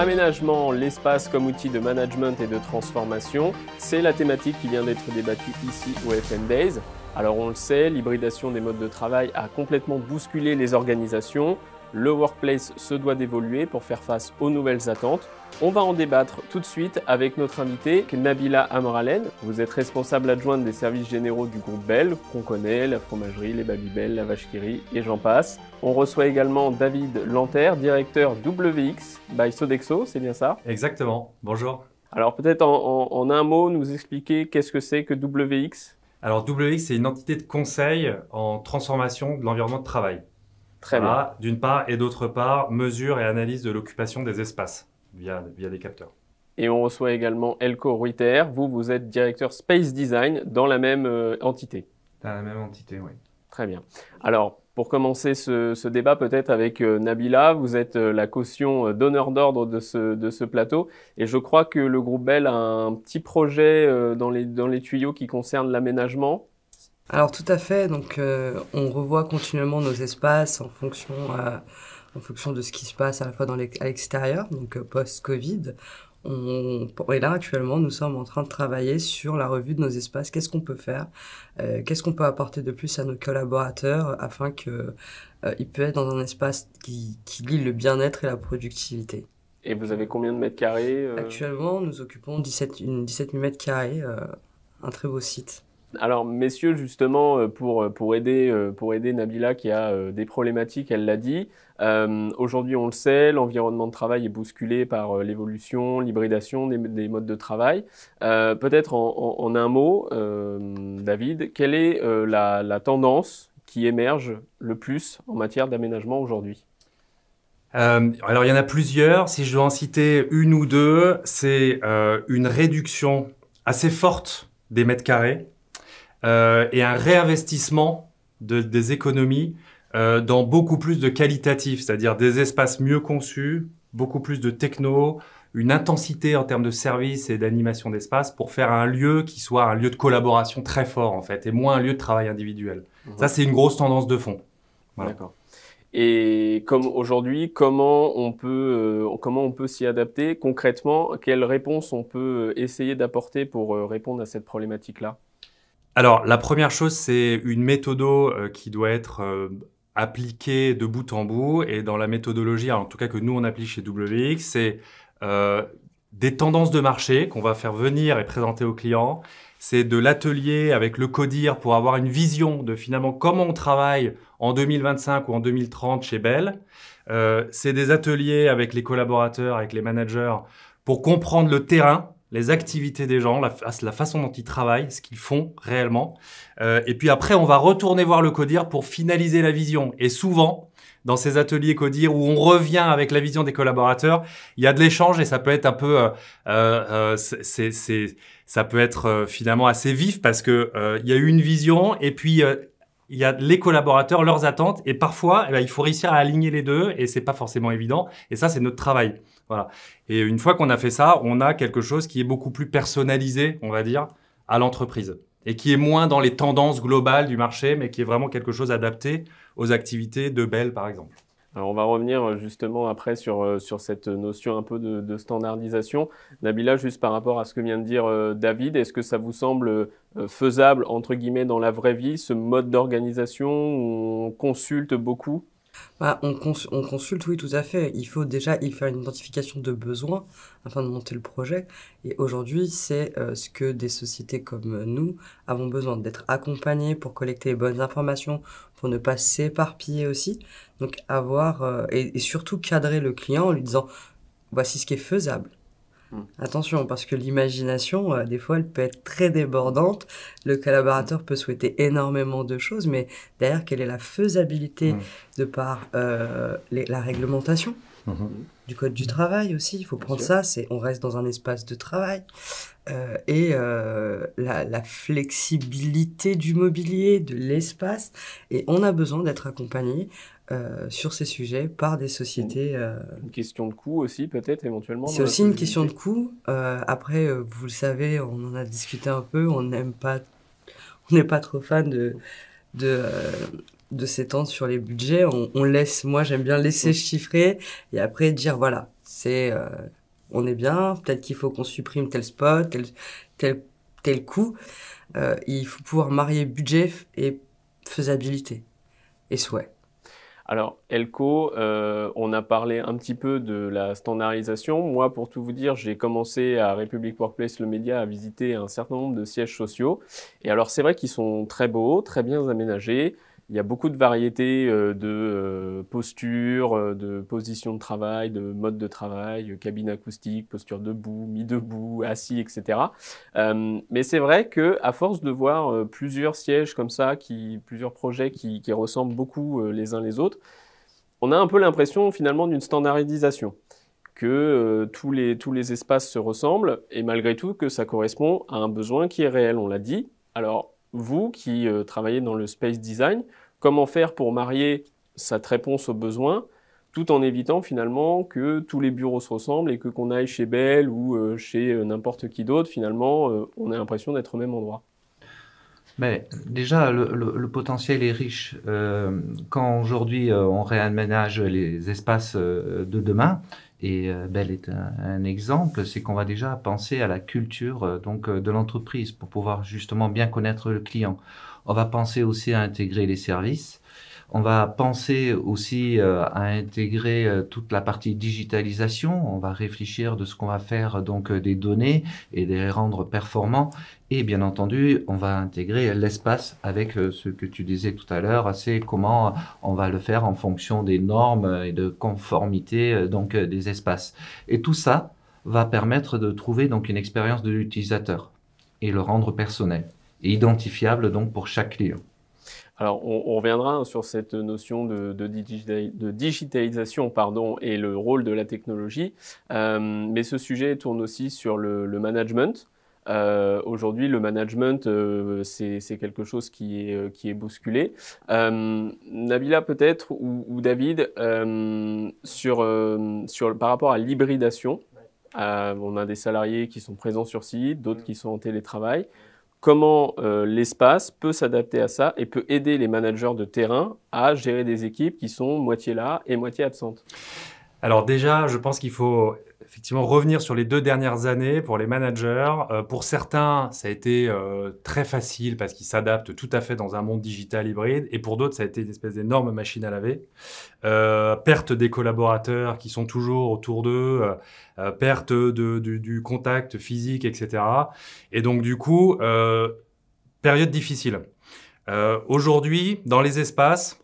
Aménagement, l'espace comme outil de management et de transformation, c'est la thématique qui vient d'être débattue ici au FM Days. Alors on le sait, l'hybridation des modes de travail a complètement bousculé les organisations. Le workplace se doit d'évoluer pour faire face aux nouvelles attentes. On va en débattre tout de suite avec notre invitée Nabila Amralen. Vous êtes responsable adjointe des services généraux du groupe Bell, qu'on connaît, la fromagerie, les Babybel, la vache qui rit et j'en passe. On reçoit également David Lanter, directeur WX by Sodexo, c'est bien ça? Exactement, bonjour. Alors peut-être en un mot, nous expliquer qu'est-ce que c'est que WX? Alors WX, c'est une entité de conseil en transformation de l'environnement de travail. Très bien. D'une part, et d'autre part, mesure et analyse de l'occupation des espaces via des capteurs. Et on reçoit également Elko Ruiter. Vous êtes directeur Space Design dans la même entité. Dans la même entité, oui. Très bien. Alors, pour commencer ce débat, peut-être avec Nabila, vous êtes la caution donneur d'ordre de ce plateau. Et je crois que le groupe Bell a un petit projet dans les tuyaux qui concerne l'aménagement. Alors tout à fait, donc on revoit continuellement nos espaces en fonction de ce qui se passe à la fois à l'extérieur, donc post-Covid. Et là actuellement nous sommes en train de travailler sur la revue de nos espaces, qu'est-ce qu'on peut faire, qu'est-ce qu'on peut apporter de plus à nos collaborateurs afin qu'ils puissent être dans un espace qui lie le bien-être et la productivité. Et vous avez combien de mètres carrés Actuellement nous occupons 17 000 mètres carrés, un très beau site. Alors, messieurs, justement, pour aider Nabila qui a des problématiques, elle l'a dit. Aujourd'hui, on le sait, l'environnement de travail est bousculé par l'évolution, l'hybridation des modes de travail. Peut-être en un mot, David, quelle est la tendance qui émerge le plus en matière d'aménagement aujourd'hui? Alors, il y en a plusieurs. Si je dois en citer une ou deux, c'est une réduction assez forte des mètres carrés. Et un réinvestissement des économies dans beaucoup plus de qualitatif, c'est-à-dire des espaces mieux conçus, beaucoup plus de techno, une intensité en termes de services et d'animation d'espace pour faire un lieu qui soit un lieu de collaboration très fort en fait, et moins un lieu de travail individuel. Ça, c'est une grosse tendance de fond. Voilà. D'accord. Et comme aujourd'hui, comment on peut s'y adapter concrètement? Quelles réponses on peut essayer d'apporter pour répondre à cette problématique-là? Alors, la première chose, c'est une méthodo qui doit être appliquée de bout en bout. Et dans la méthodologie, en tout cas que nous, on applique chez WX, c'est des tendances de marché qu'on va faire venir et présenter aux clients. C'est de l'atelier avec le CODIR pour avoir une vision de finalement comment on travaille en 2025 ou en 2030 chez Bell. C'est des ateliers avec les collaborateurs, avec les managers pour comprendre le terrain, les activités des gens, la façon dont ils travaillent, ce qu'ils font réellement. Et puis après, on va retourner voir le CODIR pour finaliser la vision. Et souvent, dans ces ateliers CODIR où on revient avec la vision des collaborateurs, il y a de l'échange et ça peut être un peu, ça peut être finalement assez vif parce que il y a eu une vision et puis il y a les collaborateurs, leurs attentes et parfois, il faut réussir à aligner les deux et c'est pas forcément évident. Et ça, c'est notre travail. Voilà. Et une fois qu'on a fait ça, on a quelque chose qui est beaucoup plus personnalisé, on va dire, à l'entreprise. Et qui est moins dans les tendances globales du marché, mais qui est vraiment quelque chose adapté aux activités de Bell, par exemple. Alors on va revenir justement après sur cette notion un peu de standardisation. Nabila, juste par rapport à ce que vient de dire David, est-ce que ça vous semble faisable, entre guillemets, dans la vraie vie, ce mode d'organisation où on consulte beaucoup? On consulte, oui, tout à fait. Il faut déjà y faire une identification de besoins afin de monter le projet. Et aujourd'hui, c'est ce que des sociétés comme nous avons besoin, d'être accompagnés pour collecter les bonnes informations, pour ne pas s'éparpiller aussi. Donc avoir et surtout cadrer le client en lui disant voici ce qui est faisable. Attention, parce que l'imagination, des fois, elle peut être très débordante. Le collaborateur peut souhaiter énormément de choses, mais derrière, quelle est la faisabilité de par la réglementation du code du travail aussi? Il faut prendre ça, on reste dans un espace de travail. Et la flexibilité du mobilier, de l'espace. Et on a besoin d'être accompagné sur ces sujets par des sociétés. Une question de coût aussi, peut-être, éventuellement. C'est aussi une question de coût. Après, vous le savez, on en a discuté un peu, on n'est pas trop fan de s'étendre sur les budgets. Moi, j'aime bien laisser chiffrer et après dire, voilà, On est bien, peut-être qu'il faut qu'on supprime tel spot, tel coût. Il faut pouvoir marier budget et faisabilité et souhait. Alors, Elco, on a parlé un petit peu de la standardisation. Moi, pour tout vous dire, j'ai commencé à Republic Workplace Le Média à visiter un certain nombre de sièges sociaux. Et alors, c'est vrai qu'ils sont très beaux, très bien aménagés. Il y a beaucoup de variétés de postures, de positions de travail, de modes de travail, cabine acoustique, posture debout, mi-debout, assis, etc. Mais c'est vrai que à force de voir plusieurs sièges comme ça, plusieurs projets qui ressemblent beaucoup les uns les autres, on a un peu l'impression finalement d'une standardisation, que tous les espaces se ressemblent et malgré tout que ça correspond à un besoin qui est réel, on l'a dit. Alors, vous qui travaillez dans le space design, comment faire pour marier cette réponse aux besoins tout en évitant finalement que tous les bureaux se ressemblent et que qu'on aille chez Bell ou chez n'importe qui d'autre, finalement, on a l'impression d'être au même endroit. Mais déjà, le potentiel est riche. Quand aujourd'hui on réaménage les espaces de demain, et Bell est un exemple, c'est qu'on va déjà penser à la culture de l'entreprise pour pouvoir justement bien connaître le client. On va penser aussi à intégrer les services. On va penser aussi à intégrer toute la partie digitalisation. On va réfléchir de ce qu'on va faire des données et les rendre performants. Et bien entendu, on va intégrer l'espace avec ce que tu disais tout à l'heure, c'est comment on va le faire en fonction des normes et de conformité des espaces. Et tout ça va permettre de trouver une expérience de l'utilisateur et le rendre personnel et identifiable pour chaque client. Alors, on reviendra sur cette notion de digitalisation et le rôle de la technologie, mais ce sujet tourne aussi sur le management. Aujourd'hui, le management, c'est quelque chose qui est bousculé. Nabila peut-être ou David, par rapport à l'hybridation, on a des salariés qui sont présents sur site, d'autres qui sont en télétravail. Comment l'espace peut s'adapter à ça et peut aider les managers de terrain à gérer des équipes qui sont moitié là et moitié absentes? Alors déjà, je pense qu'il faut effectivement revenir sur les 2 dernières années pour les managers. Pour certains, ça a été très facile parce qu'ils s'adaptent tout à fait dans un monde digital hybride. Et pour d'autres, ça a été une espèce d'énorme machine à laver. Perte des collaborateurs qui sont toujours autour d'eux, perte du contact physique, etc. Et donc du coup, période difficile. Aujourd'hui, dans les espaces,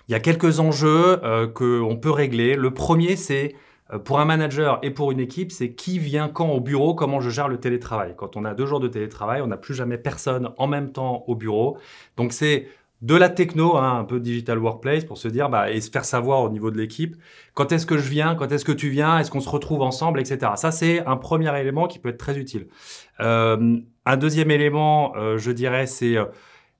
il y a quelques enjeux qu'on peut régler. Le premier, c'est pour un manager et pour une équipe, c'est qui vient quand au bureau, comment je gère le télétravail. Quand on a 2 jours de télétravail, on n'a plus jamais personne en même temps au bureau. Donc c'est de la techno, un peu digital workplace, pour se dire et se faire savoir au niveau de l'équipe quand est-ce que je viens, quand est-ce que tu viens, est-ce qu'on se retrouve ensemble, etc. Ça, c'est un premier élément qui peut être très utile. Un deuxième élément, je dirais, c'est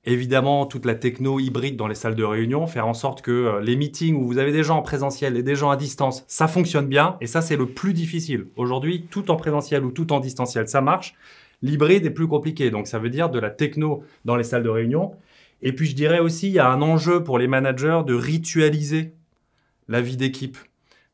évidemment toute la techno hybride dans les salles de réunion, faire en sorte que les meetings où vous avez des gens en présentiel et des gens à distance, ça fonctionne bien. Et ça, c'est le plus difficile. Aujourd'hui, tout en présentiel ou tout en distanciel, ça marche. L'hybride est plus compliqué. Donc, ça veut dire de la techno dans les salles de réunion. Et puis, je dirais aussi, il y a un enjeu pour les managers de ritualiser la vie d'équipe.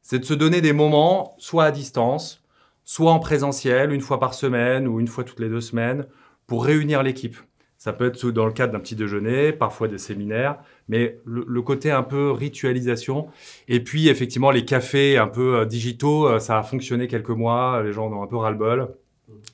C'est de se donner des moments, soit à distance, soit en présentiel, une fois par semaine ou une fois toutes les 2 semaines, pour réunir l'équipe. Ça peut être dans le cadre d'un petit déjeuner, parfois des séminaires, mais le côté un peu ritualisation. Et puis, effectivement, les cafés un peu digitaux, ça a fonctionné quelques mois, les gens en ont un peu ras-le-bol.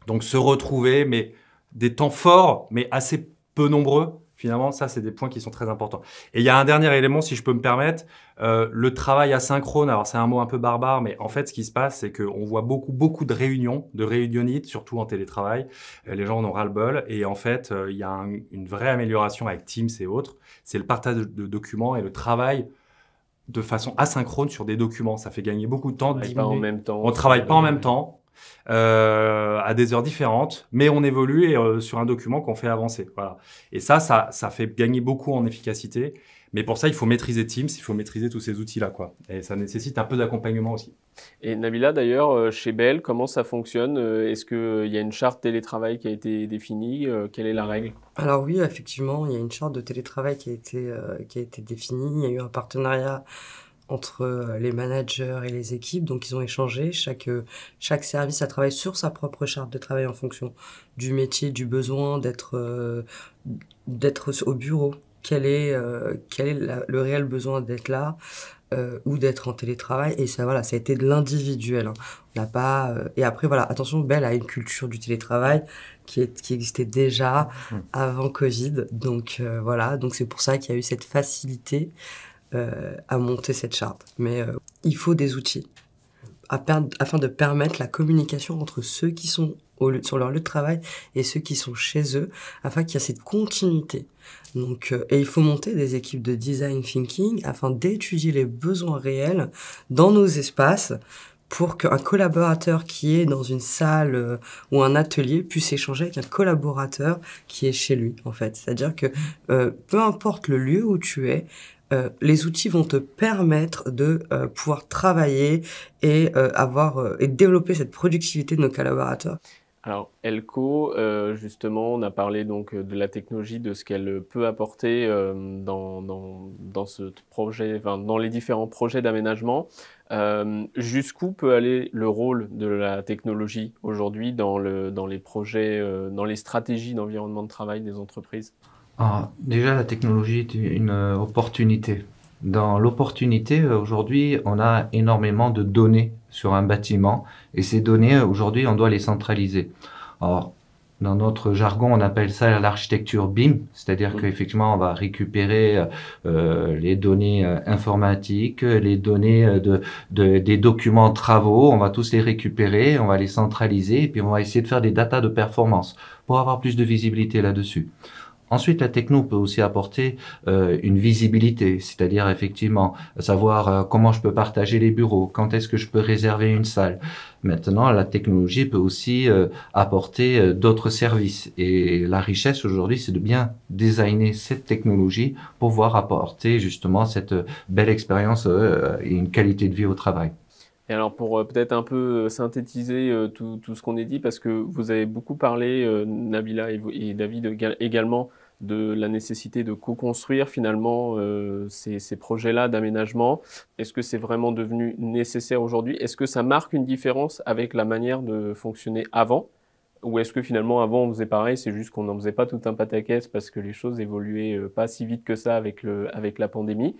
Donc, se retrouver, mais des temps forts, mais assez peu nombreux. Finalement, ça, c'est des points qui sont très importants. Et il y a un dernier élément, si je peux me permettre, le travail asynchrone. Alors, c'est un mot un peu barbare, mais en fait, ce qui se passe, c'est qu'on voit beaucoup de réunions, de réunionites, surtout en télétravail. Les gens en ont ras-le-bol. Et en fait, il y a une vraie amélioration avec Teams et autres. C'est le partage de documents et le travail de façon asynchrone sur des documents. Ça fait gagner beaucoup de temps. On ne travaille pas en même temps. On ne travaille pas en même temps. À des heures différentes, mais on évolue sur un document qu'on fait avancer. Voilà. Et ça fait gagner beaucoup en efficacité. Mais pour ça, il faut maîtriser Teams, il faut maîtriser tous ces outils-là, quoi. Et ça nécessite un peu d'accompagnement aussi. Et Nabila, d'ailleurs, chez Bell, comment ça fonctionne? Est-ce qu'il y a une charte télétravail qui a été définie? Quelle est la règle? Alors oui, effectivement, il y a une charte de télétravail qui a été définie. Il y a eu un partenariat entre les managers et les équipes. Donc, ils ont échangé. Chaque service a travaillé sur sa propre charte de travail en fonction du métier, du besoin d'être au bureau. Quel est le réel besoin d'être là ou d'être en télétravail. Et ça, voilà, ça a été de l'individuel. Hein. On n'a pas... Et après, voilà, attention, Bell a une culture du télétravail qui existait déjà avant Covid. Donc, voilà, donc c'est pour ça qu'il y a eu cette facilité à monter cette charte. Mais il faut des outils afin de permettre la communication entre ceux qui sont sur leur lieu de travail et ceux qui sont chez eux, afin qu'il y ait cette continuité. Donc, et il faut monter des équipes de design thinking afin d'étudier les besoins réels dans nos espaces pour qu'un collaborateur qui est dans une salle ou un atelier puisse échanger avec un collaborateur qui est chez lui, en fait. C'est-à-dire que peu importe le lieu où tu es, les outils vont te permettre de pouvoir travailler et et développer cette productivité de nos collaborateurs. Alors, Elco, justement, on a parlé donc de la technologie, de ce qu'elle peut apporter dans ce projet, enfin, dans les différents projets d'aménagement. Jusqu'où peut aller le rôle de la technologie aujourd'hui dans les projets, dans les stratégies d'environnement de travail des entreprises? Alors, déjà, la technologie est une opportunité. Dans l'opportunité, aujourd'hui, on a énormément de données sur un bâtiment et ces données, aujourd'hui, on doit les centraliser. Alors, dans notre jargon, on appelle ça l'architecture BIM, c'est-à-dire qu'effectivement, on va récupérer les données informatiques, les données des documents de travaux, on va tous les récupérer, on va les centraliser et puis on va essayer de faire des datas de performance pour avoir plus de visibilité là-dessus. Ensuite, la techno peut aussi apporter une visibilité, c'est-à-dire effectivement savoir comment je peux partager les bureaux, quand est-ce que je peux réserver une salle. Maintenant, la technologie peut aussi apporter d'autres services. Et la richesse aujourd'hui, c'est de bien designer cette technologie pour pouvoir apporter justement cette belle expérience et une qualité de vie au travail. Et alors pour peut-être un peu synthétiser tout ce qu'on a dit, parce que vous avez beaucoup parlé, Nabila et David également, de la nécessité de co-construire finalement ces projets-là d'aménagement. Est-ce que c'est vraiment devenu nécessaire aujourd'hui? Est-ce que ça marque une différence avec la manière de fonctionner avant? Ou est-ce que finalement avant on faisait pareil, c'est juste qu'on n'en faisait pas tout un pataquès parce que les choses évoluaient pas si vite que ça avec la pandémie?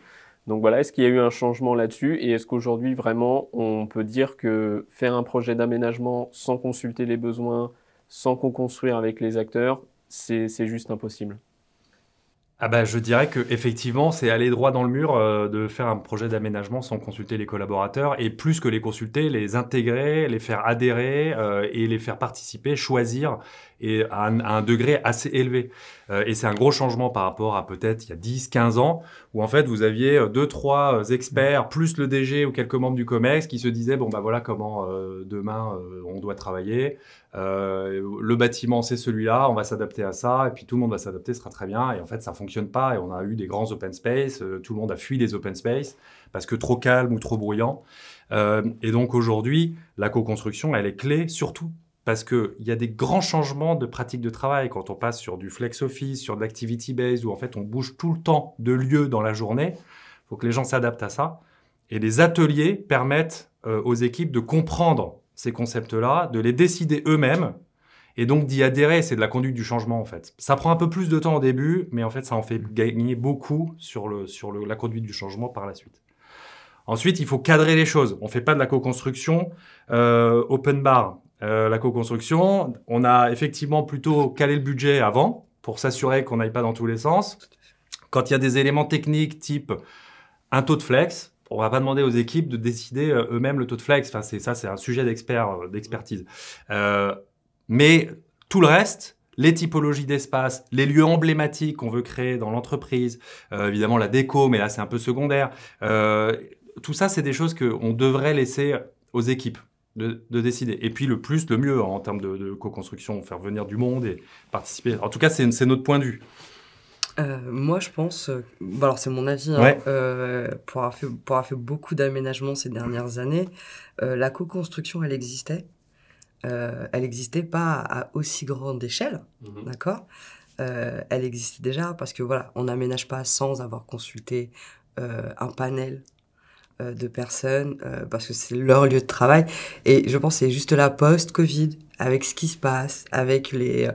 Donc voilà, est-ce qu'il y a eu un changement là-dessus et est-ce qu'aujourd'hui vraiment on peut dire que faire un projet d'aménagement sans consulter les besoins, sans co-construire avec les acteurs, c'est juste impossible? Ah bah, je dirais que effectivement, c'est aller droit dans le mur de faire un projet d'aménagement sans consulter les collaborateurs et plus que les consulter, les intégrer, les faire adhérer et les faire participer, choisir et à un degré assez élevé. Et c'est un gros changement par rapport à peut-être il y a 10-15 ans où en fait vous aviez 2-3 experts plus le DG ou quelques membres du COMEX qui se disaient bon bah voilà comment demain on doit travailler. Le bâtiment c'est celui-là, on va s'adapter à ça et puis tout le monde va s'adapter, ce sera très bien. Et en fait ça fonctionne pas et on a eu des grands open space, tout le monde a fui les open space parce que trop calme ou trop bruyant. Et donc aujourd'hui la co-construction elle est clé surtout parce qu'il y a des grands changements de pratiques de travail quand on passe sur du flex office, sur de l'activity based où en fait on bouge tout le temps de lieu dans la journée. Il faut que les gens s'adaptent à ça. Et les ateliers permettent aux équipes de comprendre ces concepts-là, de les décider eux-mêmes et donc d'y adhérer. C'est de la conduite du changement en fait. Ça prend un peu plus de temps au début, mais en fait ça en fait gagner beaucoup sur la conduite du changement par la suite. Ensuite, il faut cadrer les choses. On ne fait pas de la co-construction open bar. La co-construction, on a effectivement plutôt calé le budget avant pour s'assurer qu'on n'aille pas dans tous les sens. Quand il y a des éléments techniques type un taux de flex, on ne va pas demander aux équipes de décider eux-mêmes le taux de flex. Enfin, c'est un sujet d'expertise. Mais tout le reste, les typologies d'espace, les lieux emblématiques qu'on veut créer dans l'entreprise, évidemment la déco, mais là c'est un peu secondaire. Tout ça, c'est des choses qu'on devrait laisser aux équipes de décider. Et puis le plus, le mieux en termes de co-construction, faire venir du monde et participer. En tout cas, c'est notre point de vue. Moi, je pense, alors c'est mon avis, hein, Ouais. pour avoir fait beaucoup d'aménagements ces dernières années, la co-construction, elle existait pas à aussi grande échelle, d'accord? Elle existait déjà parce que voilà, on n'aménage pas sans avoir consulté un panel de personnes parce que c'est leur lieu de travail. Et je pense que c'est juste là, post-Covid, avec ce qui se passe, avec les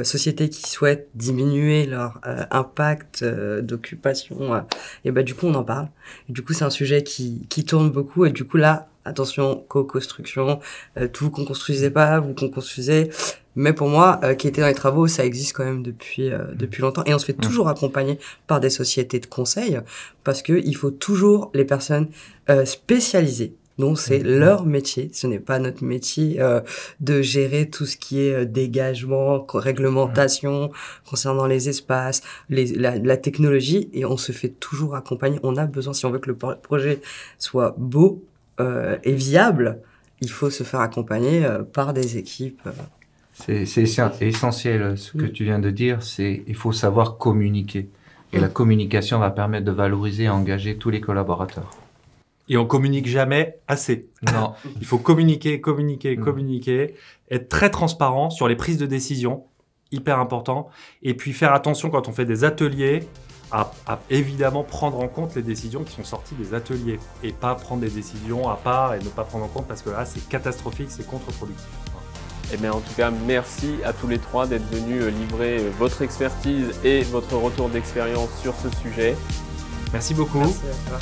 sociétés qui souhaitent diminuer leur impact d'occupation, et bah du coup on en parle. Et du coup c'est un sujet qui tourne beaucoup. Et du coup là, attention, co-construction, tout vous qu'on construisez pas, vous qu'on construisez. Mais pour moi, qui était dans les travaux, ça existe quand même depuis longtemps. Et on se fait toujours accompagner par des sociétés de conseil parce que il faut toujours les personnes spécialisées. Donc c'est leur métier, ce n'est pas notre métier de gérer tout ce qui est dégagement, réglementation concernant les espaces, la technologie, et on se fait toujours accompagner. On a besoin, si on veut que le projet soit beau et viable, il faut se faire accompagner par des équipes. C'est essentiel ce que tu viens de dire, c'est il faut savoir communiquer. Et la communication va permettre de valoriser et engager tous les collaborateurs. Et on communique jamais assez. Non. Il faut communiquer, être très transparent sur les prises de décision, hyper important. Et puis faire attention quand on fait des ateliers à évidemment prendre en compte les décisions qui sont sorties des ateliers et pas prendre des décisions à part et ne pas prendre en compte parce que là c'est catastrophique, c'est contre-productif. Eh bien, en tout cas, merci à tous les trois d'être venus livrer votre expertise et votre retour d'expérience sur ce sujet. Merci beaucoup. Merci à toi.